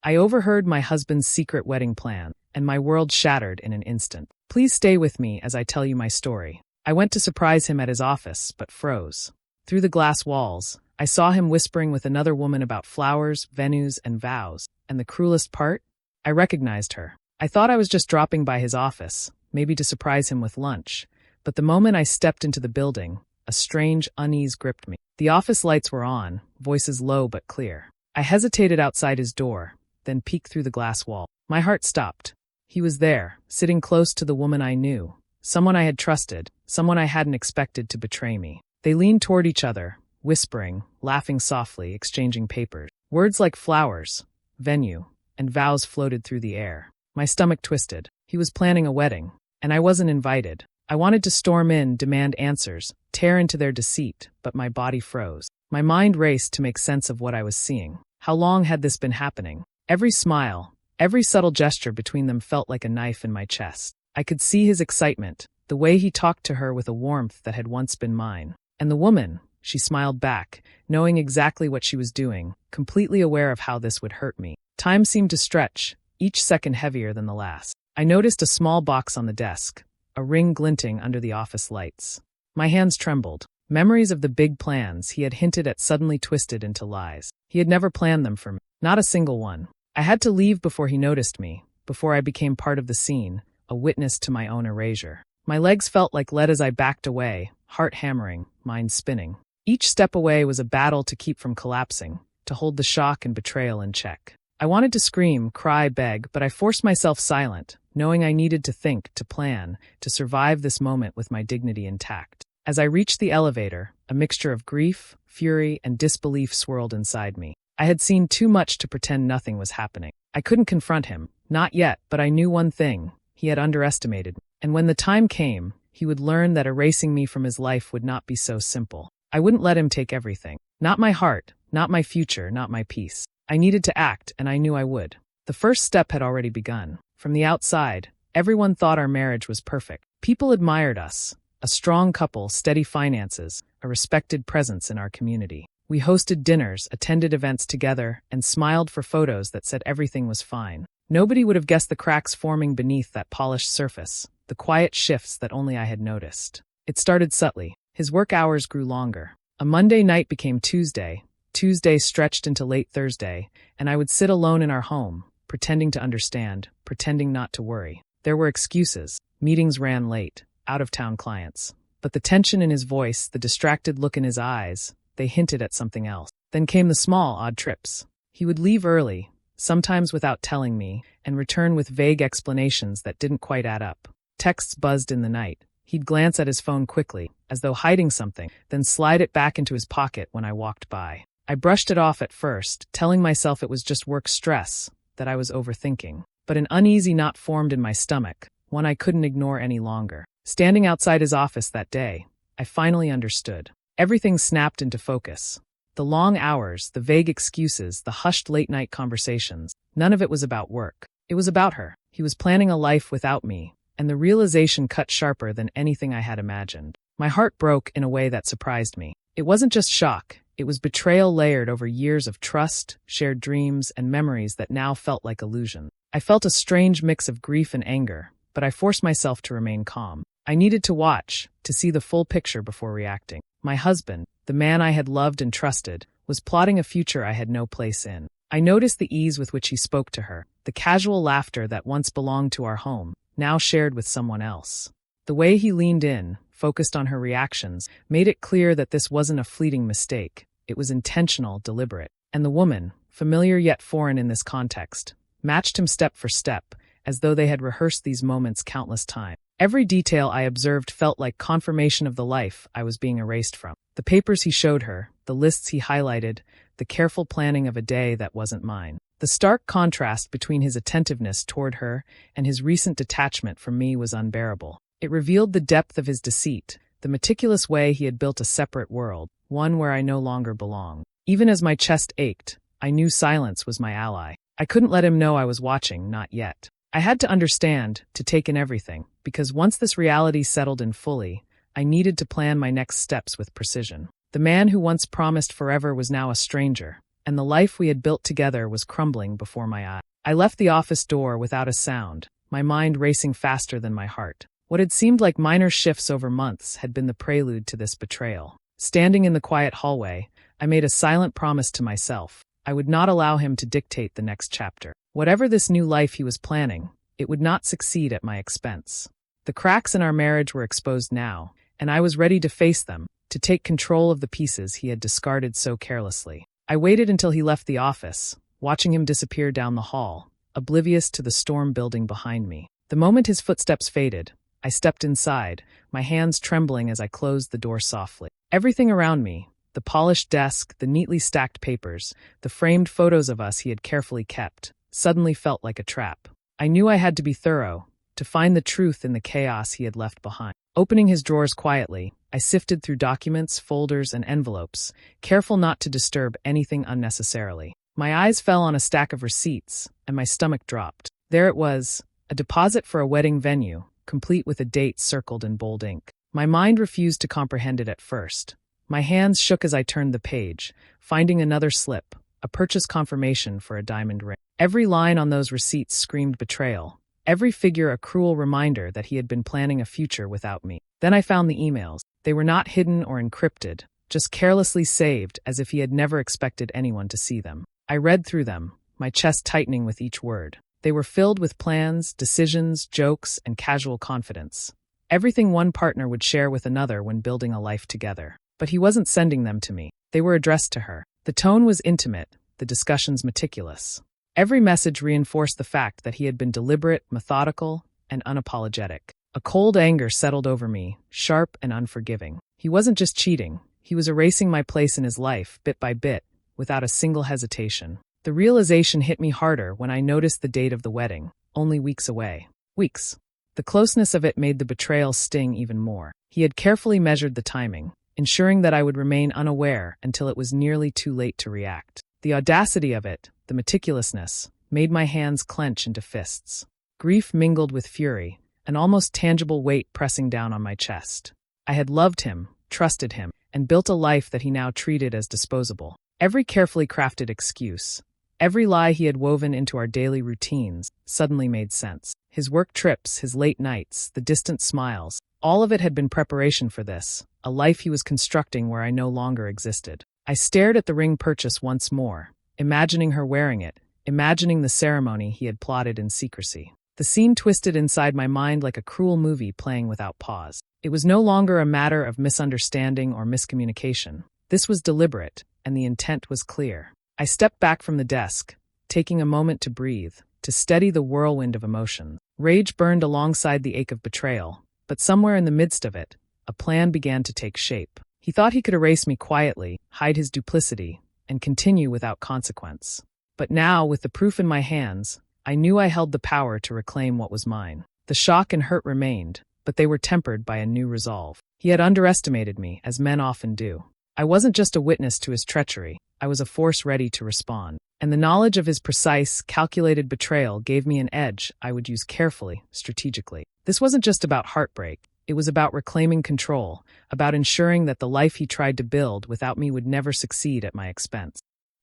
I overheard my husband's secret wedding plan, and my world shattered in an instant. Please stay with me as I tell you my story. I went to surprise him at his office, but froze. Through the glass walls, I saw him whispering with another woman about flowers, venues, and vows. And the cruelest part? I recognized her. I thought I was just dropping by his office, maybe to surprise him with lunch. But the moment I stepped into the building, a strange unease gripped me. The office lights were on, voices low but clear. I hesitated outside his door, then peeked through the glass wall. My heart stopped. He was there, sitting close to the woman I knew, someone I had trusted, someone I hadn't expected to betray me. They leaned toward each other, whispering, laughing softly, exchanging papers. Words like flowers, venue, and vows floated through the air. My stomach twisted. He was planning a wedding, and I wasn't invited. I wanted to storm in, demand answers, tear into their deceit, but my body froze. My mind raced to make sense of what I was seeing. How long had this been happening? Every smile, every subtle gesture between them felt like a knife in my chest. I could see his excitement, the way he talked to her with a warmth that had once been mine. And the woman, she smiled back, knowing exactly what she was doing, completely aware of how this would hurt me. Time seemed to stretch, each second heavier than the last. I noticed a small box on the desk, a ring glinting under the office lights. My hands trembled. Memories of the big plans he had hinted at suddenly twisted into lies. He had never planned them for me. Not a single one. I had to leave before he noticed me, before I became part of the scene, a witness to my own erasure. My legs felt like lead as I backed away, heart hammering, mind spinning. Each step away was a battle to keep from collapsing, to hold the shock and betrayal in check. I wanted to scream, cry, beg, but I forced myself silent, knowing I needed to think, to plan, to survive this moment with my dignity intact. As I reached the elevator, a mixture of grief, fury, and disbelief swirled inside me. I had seen too much to pretend nothing was happening. I couldn't confront him, not yet, but I knew one thing: he had underestimated me. And when the time came, he would learn that erasing me from his life would not be so simple. I wouldn't let him take everything. Not my heart, not my future, not my peace. I needed to act, and I knew I would. The first step had already begun. From the outside, everyone thought our marriage was perfect. People admired us. A strong couple, steady finances, a respected presence in our community. We hosted dinners, attended events together, and smiled for photos that said everything was fine. Nobody would have guessed the cracks forming beneath that polished surface, the quiet shifts that only I had noticed. It started subtly. His work hours grew longer. A Monday night became Tuesday. Tuesday stretched into late Thursday, and I would sit alone in our home, pretending to understand, pretending not to worry. There were excuses. Meetings ran late. Out-of-town clients. But the tension in his voice, the distracted look in his eyes, they hinted at something else. Then came the small, odd trips. He would leave early, sometimes without telling me, and return with vague explanations that didn't quite add up. Texts buzzed in the night. He'd glance at his phone quickly, as though hiding something, then slide it back into his pocket when I walked by. I brushed it off at first, telling myself it was just work stress, that I was overthinking. But an uneasy knot formed in my stomach, one I couldn't ignore any longer. Standing outside his office that day, I finally understood. Everything snapped into focus. The long hours, the vague excuses, the hushed late-night conversations, none of it was about work. It was about her. He was planning a life without me, and the realization cut sharper than anything I had imagined. My heart broke in a way that surprised me. It wasn't just shock. It was betrayal layered over years of trust, shared dreams, and memories that now felt like illusion. I felt a strange mix of grief and anger, but I forced myself to remain calm. I needed to watch, to see the full picture before reacting. My husband, the man I had loved and trusted, was plotting a future I had no place in. I noticed the ease with which he spoke to her, the casual laughter that once belonged to our home, now shared with someone else. The way he leaned in, focused on her reactions, made it clear that this wasn't a fleeting mistake. It was intentional, deliberate. And the woman, familiar yet foreign in this context, matched him step for step, as though they had rehearsed these moments countless times. Every detail I observed felt like confirmation of the life I was being erased from. The papers he showed her, the lists he highlighted, the careful planning of a day that wasn't mine. The stark contrast between his attentiveness toward her and his recent detachment from me was unbearable. It revealed the depth of his deceit, the meticulous way he had built a separate world, one where I no longer belonged. Even as my chest ached, I knew silence was my ally. I couldn't let him know I was watching, not yet. I had to understand, to take in everything, because once this reality settled in fully, I needed to plan my next steps with precision. The man who once promised forever was now a stranger, and the life we had built together was crumbling before my eyes. I left the office door without a sound, my mind racing faster than my heart. What had seemed like minor shifts over months had been the prelude to this betrayal. Standing in the quiet hallway, I made a silent promise to myself. I would not allow him to dictate the next chapter. Whatever this new life he was planning, it would not succeed at my expense. The cracks in our marriage were exposed now, and I was ready to face them, to take control of the pieces he had discarded so carelessly. I waited until he left the office, watching him disappear down the hall, oblivious to the storm building behind me. The moment his footsteps faded, I stepped inside, my hands trembling as I closed the door softly. Everything around me, the polished desk, the neatly stacked papers, the framed photos of us he had carefully kept, suddenly felt like a trap. I knew I had to be thorough, to find the truth in the chaos he had left behind. Opening his drawers quietly, I sifted through documents, folders, and envelopes, careful not to disturb anything unnecessarily. My eyes fell on a stack of receipts, and my stomach dropped. There it was, a deposit for a wedding venue, complete with a date circled in bold ink. My mind refused to comprehend it at first. My hands shook as I turned the page, finding another slip, a purchase confirmation for a diamond ring. Every line on those receipts screamed betrayal, every figure a cruel reminder that he had been planning a future without me. Then I found the emails. They were not hidden or encrypted, just carelessly saved as if he had never expected anyone to see them. I read through them, my chest tightening with each word. They were filled with plans, decisions, jokes, and casual confidence. Everything one partner would share with another when building a life together. But he wasn't sending them to me. They were addressed to her. The tone was intimate, the discussions meticulous. Every message reinforced the fact that he had been deliberate, methodical, and unapologetic. A cold anger settled over me, sharp and unforgiving. He wasn't just cheating. He was erasing my place in his life, bit by bit, without a single hesitation. The realization hit me harder when I noticed the date of the wedding, only weeks away. Weeks. The closeness of it made the betrayal sting even more. He had carefully measured the timing, ensuring that I would remain unaware until it was nearly too late to react. The audacity of it, the meticulousness, made my hands clench into fists. Grief mingled with fury, an almost tangible weight pressing down on my chest. I had loved him, trusted him, and built a life that he now treated as disposable. Every carefully crafted excuse, every lie he had woven into our daily routines, suddenly made sense. His work trips, his late nights, the distant smiles, all of it had been preparation for this, a life he was constructing where I no longer existed. I stared at the ring purchase once more, imagining her wearing it, imagining the ceremony he had plotted in secrecy. The scene twisted inside my mind like a cruel movie playing without pause. It was no longer a matter of misunderstanding or miscommunication. This was deliberate, and the intent was clear. I stepped back from the desk, taking a moment to breathe, to steady the whirlwind of emotion. Rage burned alongside the ache of betrayal, but somewhere in the midst of it, a plan began to take shape. He thought he could erase me quietly, hide his duplicity, and continue without consequence. But now, with the proof in my hands, I knew I held the power to reclaim what was mine. The shock and hurt remained, but they were tempered by a new resolve. He had underestimated me, as men often do. I wasn't just a witness to his treachery, I was a force ready to respond. And the knowledge of his precise, calculated betrayal gave me an edge I would use carefully, strategically. This wasn't just about heartbreak. It was about reclaiming control, about ensuring that the life he tried to build without me would never succeed at my expense.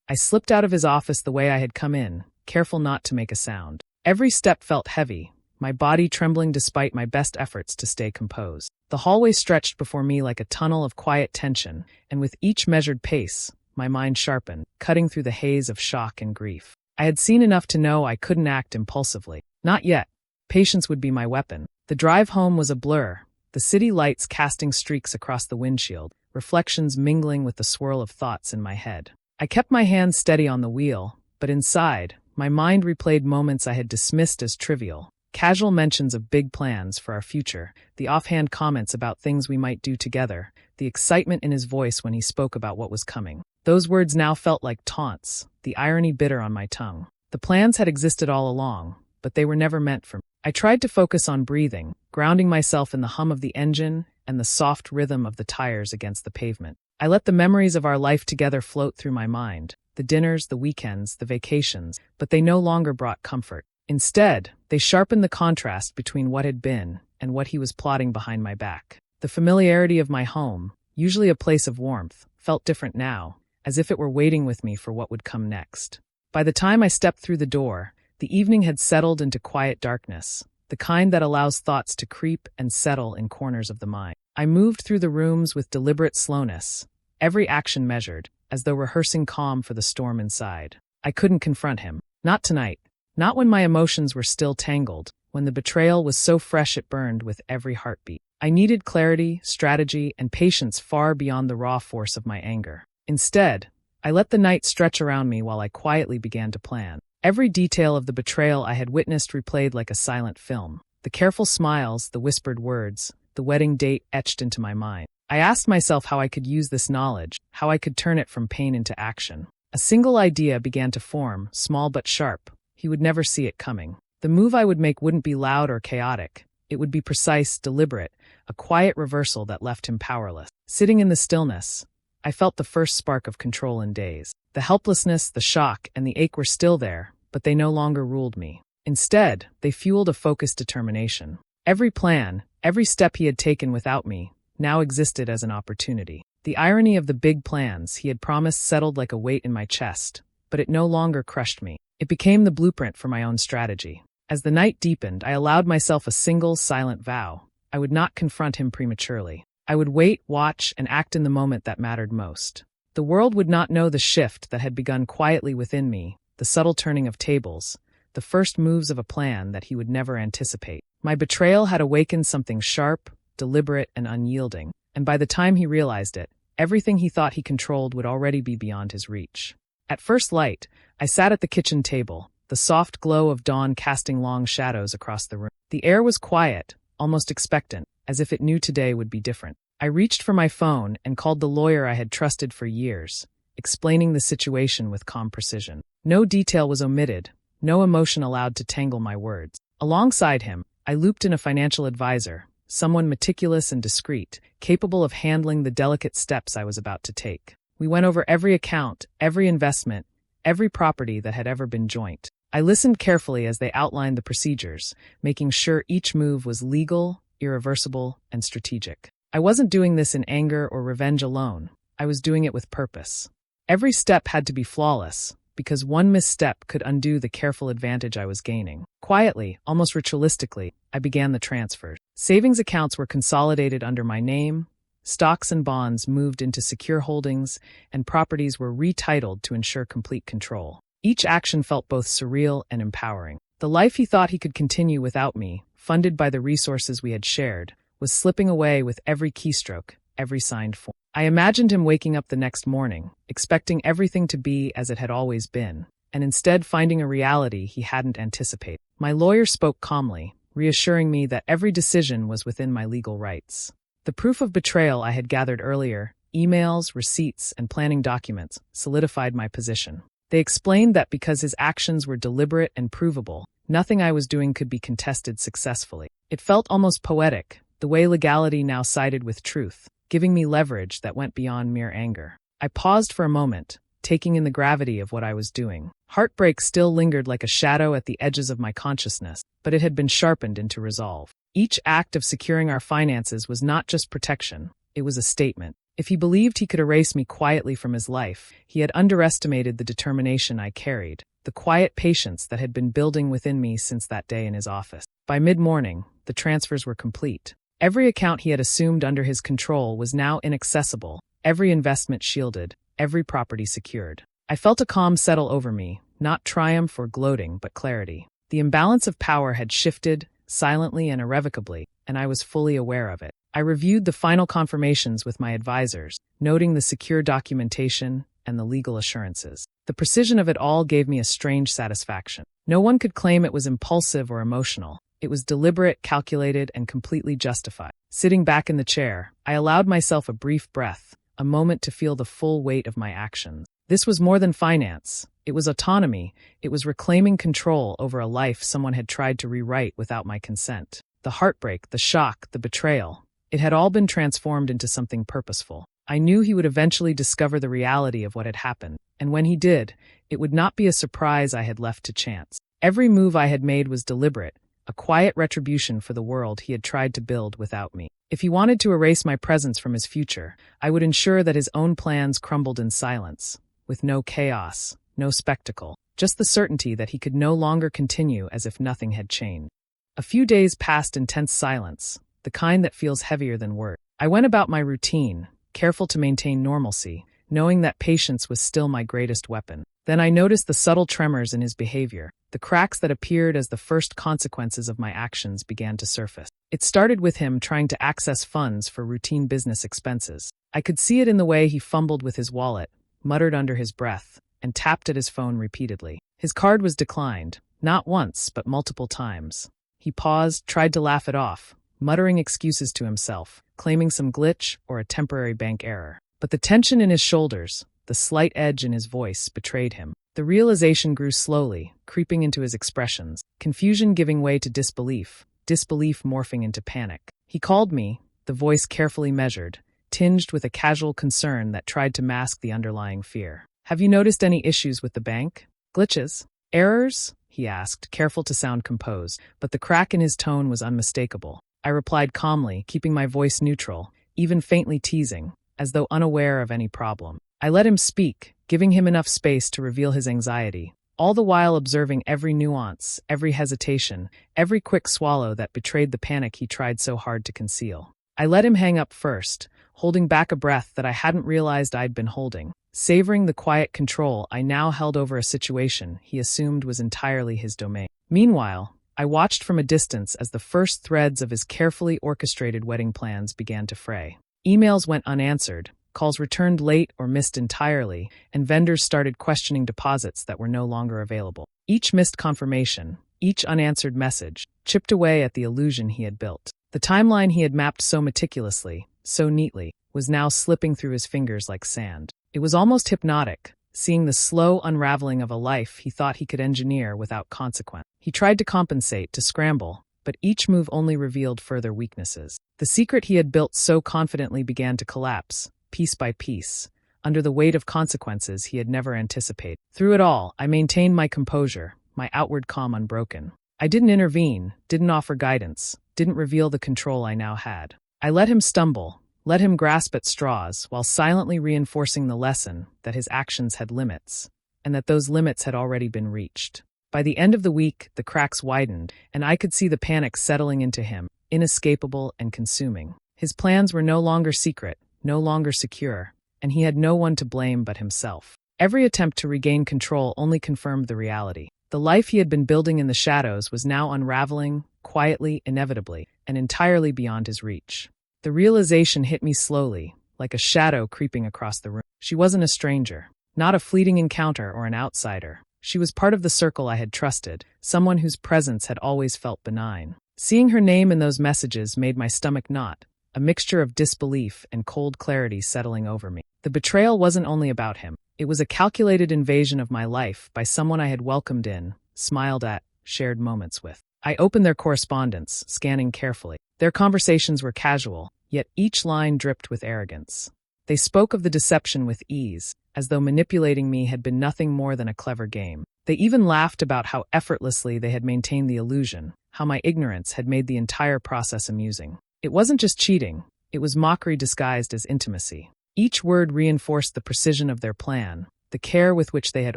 I slipped out of his office the way I had come in, careful not to make a sound. Every step felt heavy, my body trembling despite my best efforts to stay composed. The hallway stretched before me like a tunnel of quiet tension, and with each measured pace, my mind sharpened, cutting through the haze of shock and grief. I had seen enough to know I couldn't act impulsively. Not yet. Patience would be my weapon. The drive home was a blur, the city lights casting streaks across the windshield, reflections mingling with the swirl of thoughts in my head. I kept my hands steady on the wheel, but inside, my mind replayed moments I had dismissed as trivial. Casual mentions of big plans for our future, the offhand comments about things we might do together, the excitement in his voice when he spoke about what was coming. Those words now felt like taunts, the irony bitter on my tongue. The plans had existed all along, but they were never meant for me. I tried to focus on breathing, grounding myself in the hum of the engine and the soft rhythm of the tires against the pavement. I let the memories of our life together float through my mind, the dinners, the weekends, the vacations, but they no longer brought comfort. Instead, they sharpened the contrast between what had been and what he was plotting behind my back. The familiarity of my home, usually a place of warmth, felt different now, as if it were waiting with me for what would come next. By the time I stepped through the door, the evening had settled into quiet darkness, the kind that allows thoughts to creep and settle in corners of the mind. I moved through the rooms with deliberate slowness, every action measured, as though rehearsing calm for the storm inside. I couldn't confront him. Not tonight. Not when my emotions were still tangled, when the betrayal was so fresh it burned with every heartbeat. I needed clarity, strategy, and patience far beyond the raw force of my anger. Instead, I let the night stretch around me while I quietly began to plan. Every detail of the betrayal I had witnessed replayed like a silent film. The careful smiles, the whispered words, the wedding date etched into my mind. I asked myself how I could use this knowledge, how I could turn it from pain into action. A single idea began to form, small but sharp. He would never see it coming. The move I would make wouldn't be loud or chaotic. It would be precise, deliberate, a quiet reversal that left him powerless. Sitting in the stillness, I felt the first spark of control in days. The helplessness, the shock, and the ache were still there, but they no longer ruled me. Instead, they fueled a focused determination. Every plan, every step he had taken without me, now existed as an opportunity. The irony of the big plans he had promised settled like a weight in my chest, but it no longer crushed me. It became the blueprint for my own strategy. As the night deepened, I allowed myself a single, silent vow. I would not confront him prematurely. I would wait, watch, and act in the moment that mattered most. The world would not know the shift that had begun quietly within me, the subtle turning of tables, the first moves of a plan that he would never anticipate. My betrayal had awakened something sharp, deliberate, and unyielding, and by the time he realized it, everything he thought he controlled would already be beyond his reach. At first light, I sat at the kitchen table, the soft glow of dawn casting long shadows across the room. The air was quiet, almost expectant, as if it knew today would be different. I reached for my phone and called the lawyer I had trusted for years, explaining the situation with calm precision. No detail was omitted, no emotion allowed to tangle my words. Alongside him, I looped in a financial advisor, someone meticulous and discreet, capable of handling the delicate steps I was about to take. We went over every account, every investment, every property that had ever been joint. I listened carefully as they outlined the procedures, making sure each move was legal, irreversible, and strategic. I wasn't doing this in anger or revenge alone. I was doing it with purpose. Every step had to be flawless, because one misstep could undo the careful advantage I was gaining. Quietly, almost ritualistically, I began the transfers. Savings accounts were consolidated under my name, stocks and bonds moved into secure holdings, and properties were retitled to ensure complete control. Each action felt both surreal and empowering. The life he thought he could continue without me, funded by the resources we had shared, was slipping away with every keystroke, every signed form. I imagined him waking up the next morning, expecting everything to be as it had always been, and instead finding a reality he hadn't anticipated. My lawyer spoke calmly, reassuring me that every decision was within my legal rights. The proof of betrayal I had gathered earlier, emails, receipts, and planning documents, solidified my position. They explained that because his actions were deliberate and provable, nothing I was doing could be contested successfully. It felt almost poetic, the way legality now sided with truth, giving me leverage that went beyond mere anger. I paused for a moment, taking in the gravity of what I was doing. Heartbreak still lingered like a shadow at the edges of my consciousness, but it had been sharpened into resolve. Each act of securing our finances was not just protection, it was a statement. If he believed he could erase me quietly from his life, he had underestimated the determination I carried, the quiet patience that had been building within me since that day in his office. By mid-morning, the transfers were complete. Every account he had assumed under his control was now inaccessible, every investment shielded, every property secured. I felt a calm settle over me, not triumph or gloating, but clarity. The imbalance of power had shifted, silently and irrevocably, and I was fully aware of it. I reviewed the final confirmations with my advisors, noting the secure documentation and the legal assurances. The precision of it all gave me a strange satisfaction. No one could claim it was impulsive or emotional. It was deliberate, calculated, and completely justified. Sitting back in the chair, I allowed myself a brief breath, a moment to feel the full weight of my actions. This was more than finance. It was autonomy. It was reclaiming control over a life someone had tried to rewrite without my consent. The heartbreak, the shock, the betrayal. It had all been transformed into something purposeful. I knew he would eventually discover the reality of what had happened, and when he did, it would not be a surprise I had left to chance. Every move I had made was deliberate, a quiet retribution for the world he had tried to build without me. If he wanted to erase my presence from his future, I would ensure that his own plans crumbled in silence, with no chaos, no spectacle, just the certainty that he could no longer continue as if nothing had changed. A few days passed in tense silence, the kind that feels heavier than words. I went about my routine, careful to maintain normalcy, knowing that patience was still my greatest weapon. Then I noticed the subtle tremors in his behavior, the cracks that appeared as the first consequences of my actions began to surface. It started with him trying to access funds for routine business expenses. I could see it in the way he fumbled with his wallet, muttered under his breath, and tapped at his phone repeatedly. His card was declined, not once, but multiple times. He paused, tried to laugh it off, muttering excuses to himself, claiming some glitch or a temporary bank error. But the tension in his shoulders, the slight edge in his voice, betrayed him. The realization grew slowly, creeping into his expressions, confusion giving way to disbelief, disbelief morphing into panic. He called me, the voice carefully measured, tinged with a casual concern that tried to mask the underlying fear. "Have you noticed any issues with the bank? Glitches? Errors?" he asked, careful to sound composed, but the crack in his tone was unmistakable. I replied calmly, keeping my voice neutral, even faintly teasing, as though unaware of any problem. I let him speak, giving him enough space to reveal his anxiety, all the while observing every nuance, every hesitation, every quick swallow that betrayed the panic he tried so hard to conceal. I let him hang up first, holding back a breath that I hadn't realized I'd been holding, savoring the quiet control I now held over a situation he assumed was entirely his domain. Meanwhile, I watched from a distance as the first threads of his carefully orchestrated wedding plans began to fray. Emails went unanswered, calls returned late or missed entirely, and vendors started questioning deposits that were no longer available. Each missed confirmation, each unanswered message, chipped away at the illusion he had built. The timeline he had mapped so meticulously, so neatly, was now slipping through his fingers like sand. It was almost hypnotic, seeing the slow unraveling of a life he thought he could engineer without consequence. He tried to compensate, to scramble, but each move only revealed further weaknesses. The secret he had built so confidently began to collapse, piece by piece, under the weight of consequences he had never anticipated. Through it all, I maintained my composure, my outward calm unbroken. I didn't intervene, didn't offer guidance, didn't reveal the control I now had. I let him stumble, let him grasp at straws, while silently reinforcing the lesson that his actions had limits, and that those limits had already been reached. By the end of the week, the cracks widened, and I could see the panic settling into him, inescapable and consuming. His plans were no longer secret, no longer secure, and he had no one to blame but himself. Every attempt to regain control only confirmed the reality. The life he had been building in the shadows was now unraveling, quietly, inevitably, and entirely beyond his reach. The realization hit me slowly, like a shadow creeping across the room. She wasn't a stranger, not a fleeting encounter or an outsider. She was part of the circle I had trusted, someone whose presence had always felt benign. Seeing her name in those messages made my stomach knot, a mixture of disbelief and cold clarity settling over me. The betrayal wasn't only about him. It was a calculated invasion of my life by someone I had welcomed in, smiled at, shared moments with. I opened their correspondence, scanning carefully. Their conversations were casual, yet each line dripped with arrogance. They spoke of the deception with ease, as though manipulating me had been nothing more than a clever game. They even laughed about how effortlessly they had maintained the illusion, how my ignorance had made the entire process amusing. It wasn't just cheating, it was mockery disguised as intimacy. Each word reinforced the precision of their plan, the care with which they had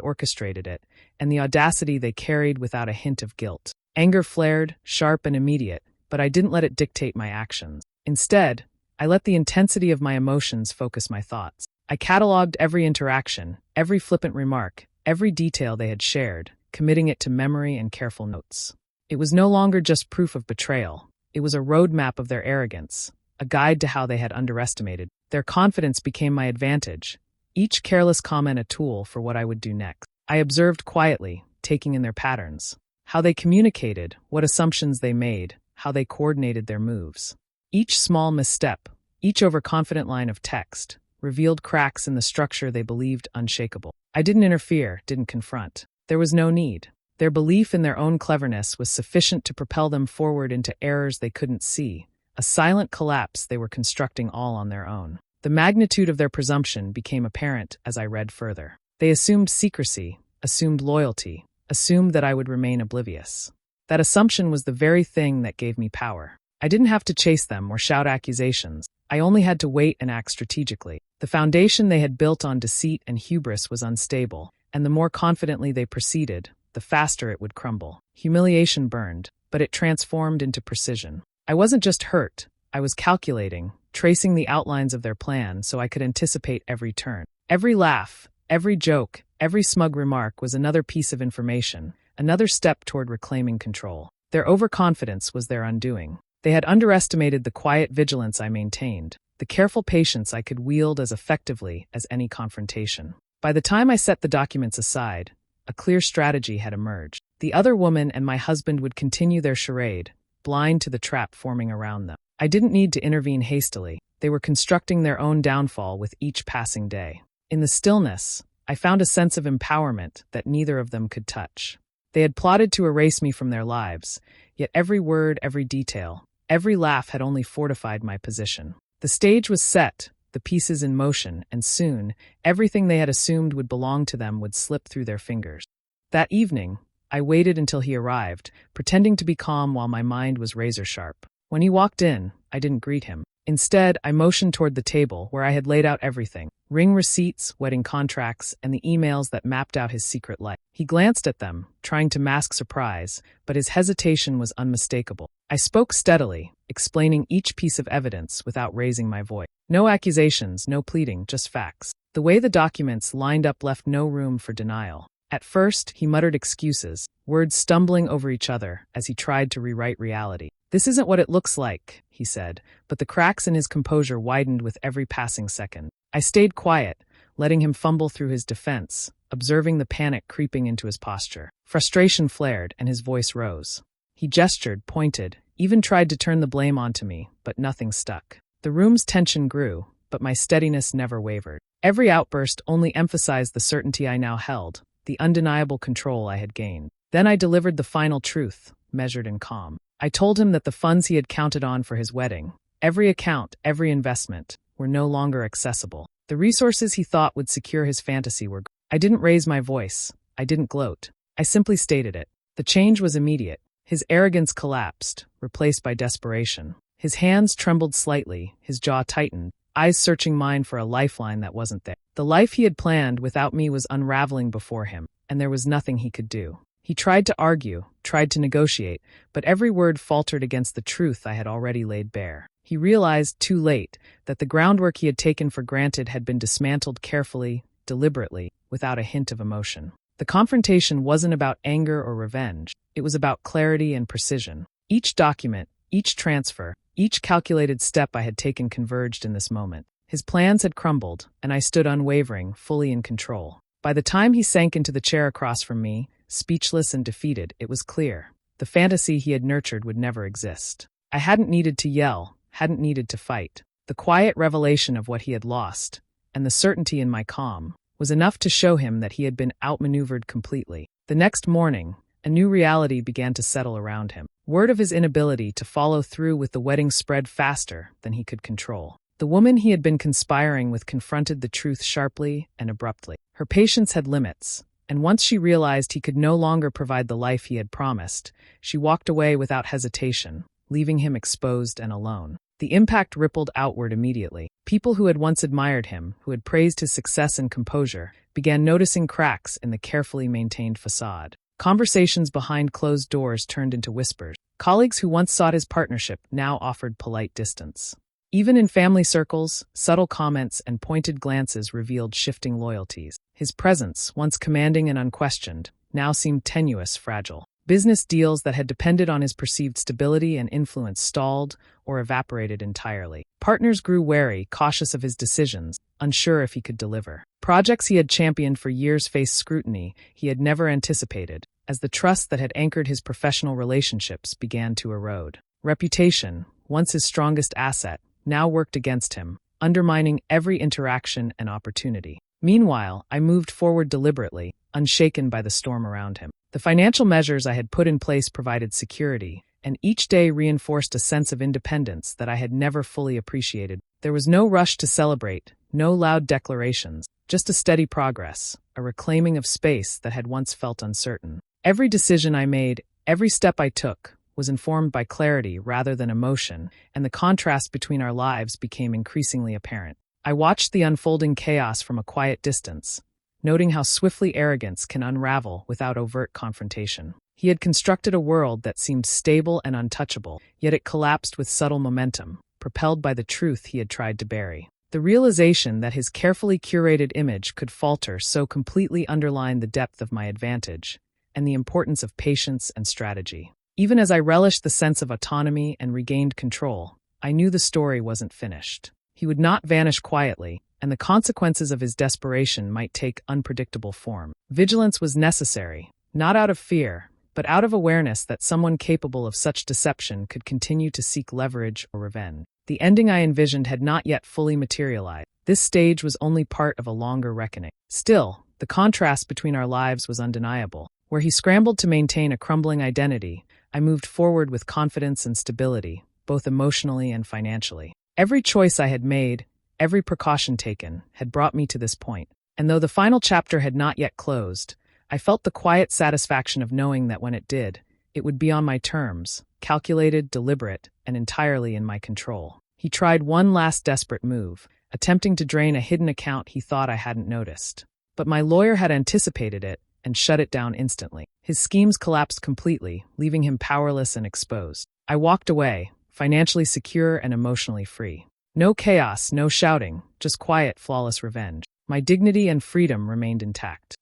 orchestrated it, and the audacity they carried without a hint of guilt. Anger flared, sharp and immediate, but I didn't let it dictate my actions. Instead, I let the intensity of my emotions focus my thoughts. I cataloged every interaction, every flippant remark, every detail they had shared, committing it to memory and careful notes. It was no longer just proof of betrayal. It was a roadmap of their arrogance, a guide to how they had underestimated. Their confidence became my advantage, each careless comment a tool for what I would do next. I observed quietly, taking in their patterns, how they communicated, what assumptions they made, how they coordinated their moves. Each small misstep, each overconfident line of text, revealed cracks in the structure they believed unshakable. I didn't interfere, didn't confront. There was no need. Their belief in their own cleverness was sufficient to propel them forward into errors they couldn't see, a silent collapse they were constructing all on their own. The magnitude of their presumption became apparent as I read further. They assumed secrecy, assumed loyalty, assumed that I would remain oblivious. That assumption was the very thing that gave me power. I didn't have to chase them or shout accusations. I only had to wait and act strategically. The foundation they had built on deceit and hubris was unstable, and the more confidently they proceeded, the faster it would crumble. Humiliation burned, but it transformed into precision. I wasn't just hurt, I was calculating, tracing the outlines of their plan so I could anticipate every turn. Every laugh, every joke, every smug remark was another piece of information, another step toward reclaiming control. Their overconfidence was their undoing. They had underestimated the quiet vigilance I maintained, the careful patience I could wield as effectively as any confrontation. By the time I set the documents aside, a clear strategy had emerged. The other woman and my husband would continue their charade, blind to the trap forming around them. I didn't need to intervene hastily. They were constructing their own downfall with each passing day. In the stillness, I found a sense of empowerment that neither of them could touch. They had plotted to erase me from their lives, yet every word, every detail, every laugh had only fortified my position. The stage was set, the pieces in motion, and soon, everything they had assumed would belong to them would slip through their fingers. That evening, I waited until he arrived, pretending to be calm while my mind was razor-sharp. When he walked in, I didn't greet him. Instead, I motioned toward the table where I had laid out everything: ring receipts, wedding contracts, and the emails that mapped out his secret life. He glanced at them, trying to mask surprise, but his hesitation was unmistakable. I spoke steadily, explaining each piece of evidence without raising my voice. No accusations, no pleading, just facts. The way the documents lined up left no room for denial. At first, he muttered excuses, words stumbling over each other as he tried to rewrite reality. "This isn't what it looks like," he said, but the cracks in his composure widened with every passing second. I stayed quiet, letting him fumble through his defense, observing the panic creeping into his posture. Frustration flared, and his voice rose. He gestured, pointed, even tried to turn the blame onto me, but nothing stuck. The room's tension grew, but my steadiness never wavered. Every outburst only emphasized the certainty I now held, the undeniable control I had gained. Then I delivered the final truth, measured and calm. I told him that the funds he had counted on for his wedding, every account, every investment, were no longer accessible. The resources he thought would secure his fantasy were gone. I didn't raise my voice. I didn't gloat. I simply stated it. The change was immediate. His arrogance collapsed, replaced by desperation. His hands trembled slightly, his jaw tightened, eyes searching mine for a lifeline that wasn't there. The life he had planned without me was unraveling before him, and there was nothing he could do. He tried to argue, tried to negotiate, but every word faltered against the truth I had already laid bare. He realized, too late, that the groundwork he had taken for granted had been dismantled carefully, deliberately, without a hint of emotion. The confrontation wasn't about anger or revenge. It was about clarity and precision. Each document, each transfer, each calculated step I had taken converged in this moment. His plans had crumbled, and I stood unwavering, fully in control. By the time he sank into the chair across from me, speechless and defeated, it was clear. The fantasy he had nurtured would never exist. I hadn't needed to yell, hadn't needed to fight. The quiet revelation of what he had lost, and the certainty in my calm, was enough to show him that he had been outmaneuvered completely. The next morning, a new reality began to settle around him. Word of his inability to follow through with the wedding spread faster than he could control. The woman he had been conspiring with confronted the truth sharply and abruptly. Her patience had limits, and once she realized he could no longer provide the life he had promised, she walked away without hesitation, leaving him exposed and alone. The impact rippled outward immediately. People who had once admired him, who had praised his success and composure, began noticing cracks in the carefully maintained facade. Conversations behind closed doors turned into whispers. Colleagues who once sought his partnership now offered polite distance. Even in family circles, subtle comments and pointed glances revealed shifting loyalties. His presence, once commanding and unquestioned, now seemed tenuous, fragile. Business deals that had depended on his perceived stability and influence stalled or evaporated entirely. Partners grew wary, cautious of his decisions, unsure if he could deliver. Projects he had championed for years faced scrutiny he had never anticipated, as the trust that had anchored his professional relationships began to erode. Reputation, once his strongest asset, now worked against him, undermining every interaction and opportunity. Meanwhile, I moved forward deliberately, unshaken by the storm around him. The financial measures I had put in place provided security, and each day reinforced a sense of independence that I had never fully appreciated. There was no rush to celebrate, no loud declarations, just a steady progress, a reclaiming of space that had once felt uncertain. Every decision I made, every step I took, was informed by clarity rather than emotion, and the contrast between our lives became increasingly apparent. I watched the unfolding chaos from a quiet distance, noting how swiftly arrogance can unravel without overt confrontation. He had constructed a world that seemed stable and untouchable, yet it collapsed with subtle momentum, propelled by the truth he had tried to bury. The realization that his carefully curated image could falter so completely underlined the depth of my advantage and the importance of patience and strategy. Even as I relished the sense of autonomy and regained control, I knew the story wasn't finished. He would not vanish quietly, and the consequences of his desperation might take unpredictable form. Vigilance was necessary, not out of fear, but out of awareness that someone capable of such deception could continue to seek leverage or revenge. The ending I envisioned had not yet fully materialized. This stage was only part of a longer reckoning. Still, the contrast between our lives was undeniable. Where he scrambled to maintain a crumbling identity, I moved forward with confidence and stability, both emotionally and financially. Every choice I had made, every precaution taken, had brought me to this point. And though the final chapter had not yet closed, I felt the quiet satisfaction of knowing that when it did, it would be on my terms, calculated, deliberate, and entirely in my control. He tried one last desperate move, attempting to drain a hidden account he thought I hadn't noticed. But my lawyer had anticipated it and shut it down instantly. His schemes collapsed completely, leaving him powerless and exposed. I walked away, financially secure and emotionally free. No chaos, no shouting, just quiet, flawless revenge. My dignity and freedom remained intact.